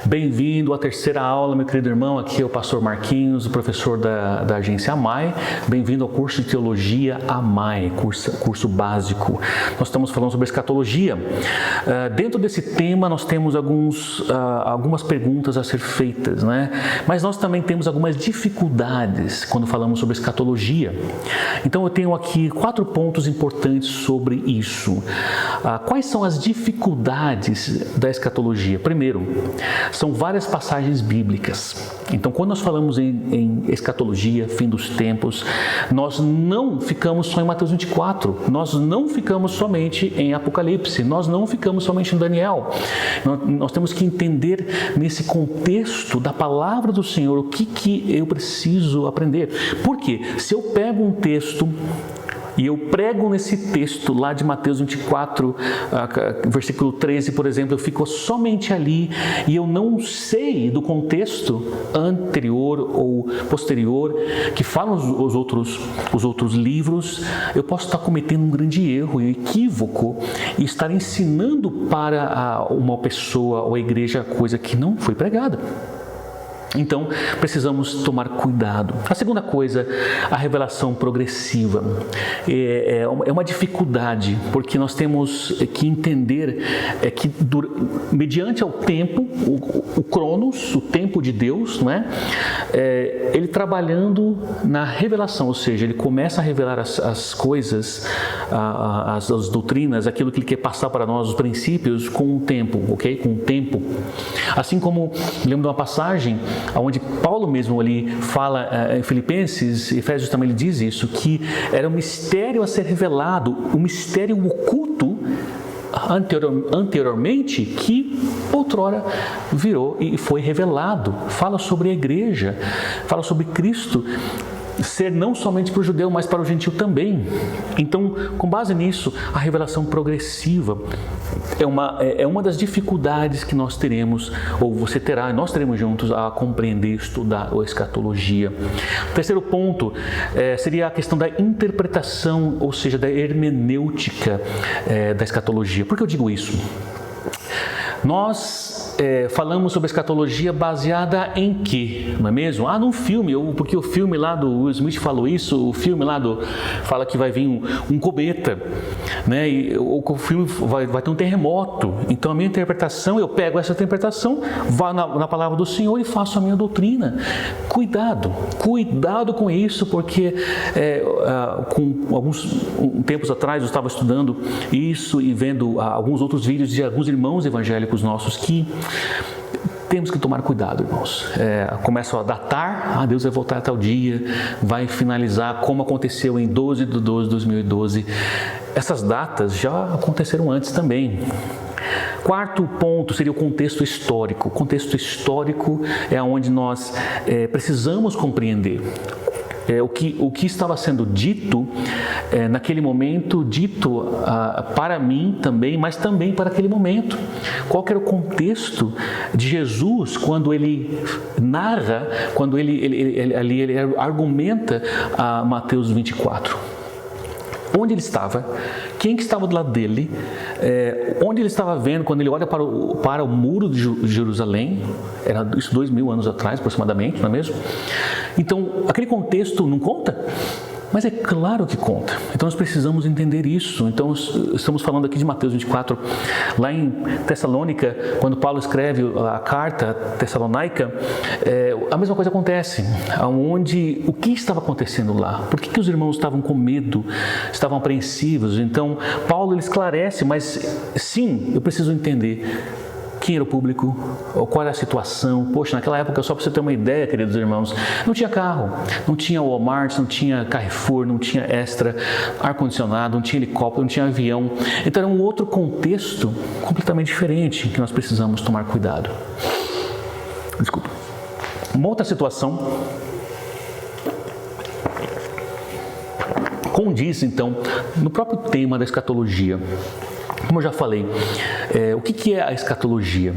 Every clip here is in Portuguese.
Bem-vindo à terceira aula, meu querido irmão. Aqui é o pastor Marquinhos, o professor da agência AMAI. Bem-vindo ao curso de Teologia AMAI, curso básico. Nós estamos falando sobre escatologia. Dentro desse tema, nós temos algumas perguntas a ser feitas, né? Mas nós também temos algumas dificuldades quando falamos sobre escatologia. Então, eu tenho aqui 4 pontos importantes sobre isso. Quais são as dificuldades da escatologia? Primeiro, são várias passagens bíblicas. Então, quando nós falamos em escatologia, fim dos tempos, nós não ficamos só em Mateus 24, nós não ficamos somente em Apocalipse, nós não ficamos somente em Daniel. Nós temos que entender nesse contexto da palavra do Senhor o que eu preciso aprender. Por quê? Se eu pego um texto e eu prego nesse texto lá de Mateus 24, versículo 13, por exemplo, eu fico somente ali e eu não sei do contexto anterior ou posterior que falam os outros livros, eu posso estar cometendo um grande erro e um equívoco e estar ensinando para uma pessoa ou a igreja coisa que não foi pregada. Então, precisamos tomar cuidado. A segunda coisa, a revelação progressiva. É uma dificuldade, porque nós temos que entender que mediante ao tempo, o Cronos, o tempo de Deus, né? Ele trabalhando na revelação, ou seja, ele começa a revelar as coisas, as doutrinas, aquilo que ele quer passar para nós, os princípios, com o tempo, ok? Com o tempo. Assim como, lembro de uma passagem onde Paulo mesmo ali fala em Filipenses, Efésios também ele diz isso, que era um mistério a ser revelado, um mistério oculto anteriormente que outrora virou e foi revelado. Fala sobre a igreja, fala sobre Cristo ser não somente para o judeu, mas para o gentil também. Então, com base nisso, a revelação progressiva é uma das dificuldades que nós teremos, ou você terá, nós teremos juntos a compreender, estudar a escatologia. O terceiro ponto seria a questão da interpretação, ou seja, da hermenêutica da escatologia. Por que eu digo isso? Nós falamos sobre escatologia baseada em quê? Não é mesmo? Num filme, porque o filme lá do Will Smith falou isso, o filme lá fala que vai vir um cometa, né? Ou que o filme vai ter um terremoto. Então a minha interpretação, eu pego essa interpretação, vou na palavra do Senhor e faço a minha doutrina. Cuidado com isso, porque com alguns tempos atrás eu estava estudando isso e vendo alguns outros vídeos de alguns irmãos evangélicos nossos que temos que tomar cuidado, irmãos. Começam a datar, Deus vai voltar a tal dia, vai finalizar como aconteceu em 12 de 12 de 2012. Essas datas já aconteceram antes também. Quarto ponto seria o contexto histórico. O contexto histórico é onde nós precisamos compreender. O que estava sendo dito naquele momento, dito para mim também, mas também para aquele momento. Qual que era o contexto de Jesus quando ele narra, quando ele argumenta a Mateus 24? Onde ele estava? Quem que estava do lado dele? Onde ele estava vendo quando ele olha para o muro de Jerusalém? Era isso 2000 anos atrás, aproximadamente, não é mesmo? Então, aquele contexto não conta? Mas é claro que conta. Então, nós precisamos entender isso. Então, estamos falando aqui de Mateus 24. Lá em Tessalônica, quando Paulo escreve a carta tessalônica, a mesma coisa acontece. O que estava acontecendo lá? Por que os irmãos estavam com medo? Estavam apreensivos? Então, Paulo ele esclarece, mas sim, eu preciso entender quem era o público, qual era a situação. Poxa, naquela época, só para você ter uma ideia, queridos irmãos, não tinha carro, não tinha Walmart, não tinha Carrefour, não tinha Extra, ar-condicionado, não tinha helicóptero, não tinha avião. Então era um outro contexto completamente diferente que nós precisamos tomar cuidado. Desculpa. Uma outra situação condiz, então, no próprio tema da escatologia. Como eu já falei, o que é a escatologia?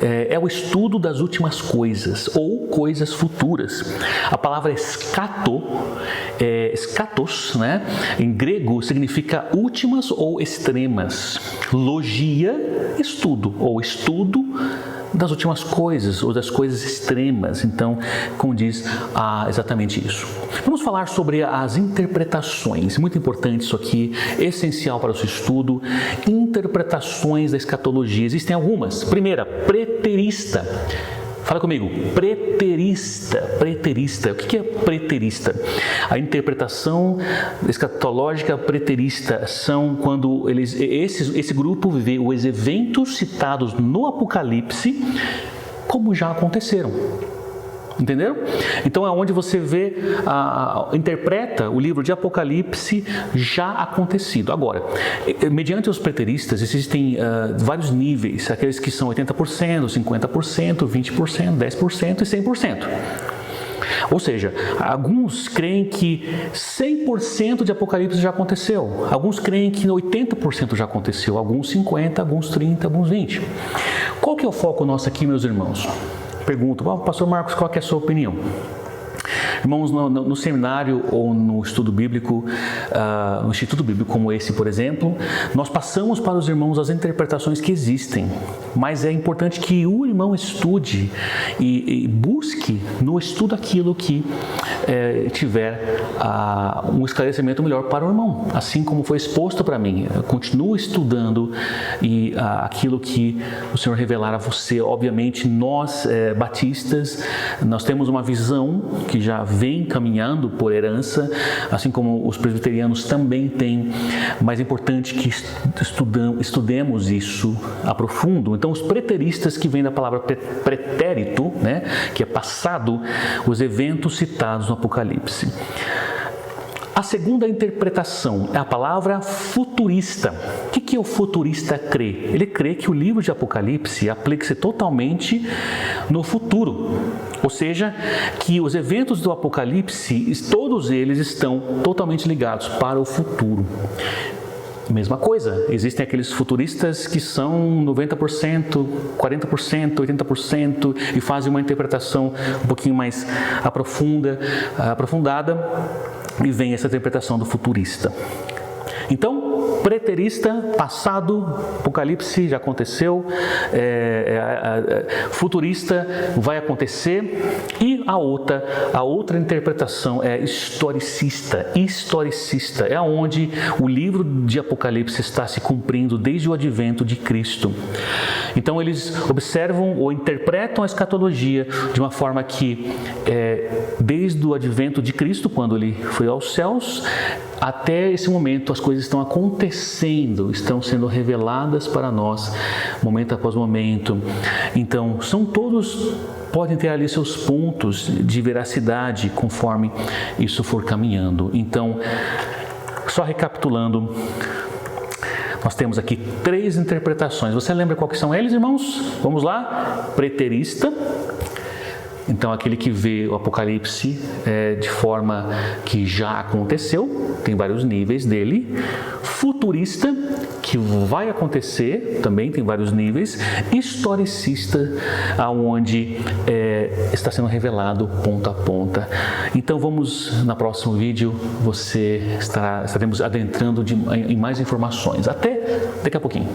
É o estudo das últimas coisas ou coisas futuras. A palavra eschatos, né? Em grego significa últimas ou extremas. Logia, estudo ou estudo das últimas coisas ou das coisas extremas. Então, como diz exatamente isso. Vamos falar sobre as interpretações. Muito importante isso aqui, essencial para o seu estudo. Interpretações da escatologia. Existem algumas. Primeira, preterista. Fala comigo, preterista. Preterista. O que é preterista? A interpretação escatológica preterista são quando esse grupo vê os eventos citados no Apocalipse como já aconteceram. Entenderam? Então é onde você vê, interpreta o livro de Apocalipse já acontecido. Agora, mediante os preteristas, existem vários níveis, aqueles que são 80%, 50%, 20%, 10% e 100%. Ou seja, alguns creem que 100% de Apocalipse já aconteceu, alguns creem que 80% já aconteceu, alguns 50%, alguns 30%, alguns 20%. Qual que é o foco nosso aqui, meus irmãos? Pergunto, pastor Marcos, qual que é a sua opinião? Irmãos, no seminário ou no estudo bíblico, no Instituto Bíblico como esse, por exemplo, nós passamos para os irmãos as interpretações que existem, mas é importante que o irmão estude e busque no estudo aquilo que tiver um esclarecimento melhor para o irmão, assim como foi exposto para mim. Continue estudando e aquilo que o Senhor revelar a você. Obviamente, nós batistas, nós temos uma visão que já vem caminhando por herança, assim como os presbiterianos também têm, mas é importante que estudemos isso a profundo. Então, os preteristas, que vem da palavra pretérito, né, que é passado, os eventos citados no Apocalipse. A segunda interpretação é a palavra futurista. O que o futurista crê? Ele crê que o livro de Apocalipse aplica-se totalmente no futuro. Ou seja, que os eventos do Apocalipse, todos eles estão totalmente ligados para o futuro. Mesma coisa, existem aqueles futuristas que são 90%, 40%, 80% e fazem uma interpretação um pouquinho mais aprofundada, e vem essa interpretação do futurista. Então, preterista, passado, Apocalipse já aconteceu, futurista vai acontecer, e a outra interpretação é historicista. Historicista é onde o livro de Apocalipse está se cumprindo desde o advento de Cristo. Então eles observam ou interpretam a escatologia de uma forma que, desde o advento de Cristo, quando ele foi aos céus, até esse momento as coisas estão acontecendo, estão sendo reveladas para nós, momento após momento. Então, podem ter ali seus pontos de veracidade conforme isso for caminhando. Então, só recapitulando, nós temos aqui 3 interpretações. Você lembra quais são eles, irmãos? Vamos lá. Preterista. Então, aquele que vê o Apocalipse de forma que já aconteceu, tem vários níveis dele. Futurista, que vai acontecer, também tem vários níveis. Historicista, aonde está sendo revelado ponta a ponta. Então, no próximo vídeo, estaremos adentrando em mais informações. Até daqui a pouquinho.